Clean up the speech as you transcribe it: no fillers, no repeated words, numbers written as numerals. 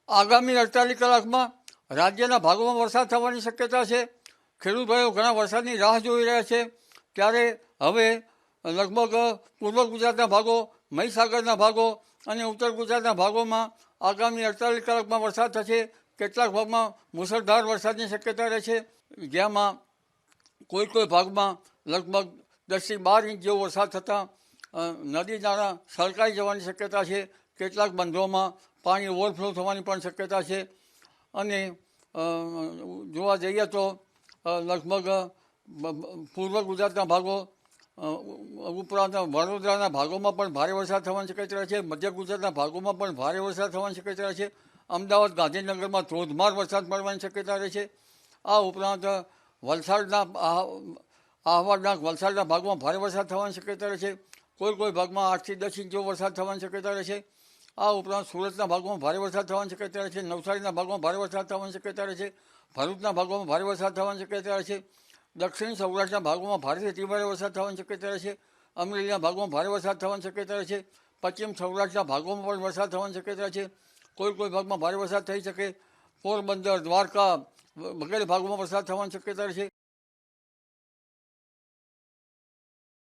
આગામી 48 કલાકમાં રાજ્યના ભાગોમાં વરસાદ થવાની શક્યતા છે. ખેડૂત ભાઈઓ ઘણા વરસાદની રાહ જોઈ રહ્યા છે. ત્યારે હવે લગભગ પૂર્વ ગુજરાતના ભાગો, મહીસાગરના ભાગો અને ઉત્તર ગુજરાતના ભાગોમાં આગામી 48 કલાકમાં વરસાદ થશે. કેટલાક ભાગમાં મુશળધાર વરસાદની શક્યતા રહેશે, જેમાં કોઈ ભાગમાં લગભગ 10થી 12 ઇંચ જેવો વરસાદ થતાં નદી નાળા છલકાઈ જવાની શક્યતા છે. કેટલાક બંધોમાં પાણી ઓવરફ્લો થવાની પણ શક્યતા છે. અને જોવા જઈએ તો લગભગ પૂર્વ ગુજરાતના ભાગો ઉપરાંત વડોદરાના ભાગોમાં પણ ભારે વરસાદ થવાની શક્યતા રહે છે. મધ્ય ગુજરાતના ભાગોમાં પણ ભારે વરસાદ થવાની શક્યતા રહે છે. અમદાવાદ, ગાંધીનગરમાં ધોધમાર વરસાદ પડવાની શક્યતા રહે છે. આ ઉપરાંત વલસાડના વલસાડના ભાગમાં ભારે વરસાદ થવાની શક્યતા રહે છે. કોઈ ભાગમાં 8 થી 10 ઇંચ જેવો વરસાદ થવાની શક્યતા રહે છે. આ ઉપરાંત સુરતના ભાગોમાં ભારે વરસાદ થવાની શક્યતા રહે છે. નવસારીના ભાગમાં ભારે વરસાદ થવાની શક્યતા રહે છે. ભરૂચના ભાગોમાં ભારે વરસાદ થવાની શક્યતા રહે છે. દક્ષિણ સૌરાષ્ટ્રના ભાગોમાં ભારેથી અતિભારે વરસાદ થવાની શક્યતા રહે છે. અમરેલીના ભાગોમાં ભારે વરસાદ થવાની શક્યતા રહે છે. પશ્ચિમ સૌરાષ્ટ્રના ભાગોમાં પણ વરસાદ થવાની શક્યતા છે. કોઈ ભાગમાં ભારે વરસાદ થઈ શકે. પોરબંદર, દ્વારકા વગેરે ભાગોમાં વરસાદ થવાની શક્યતા રહે છે.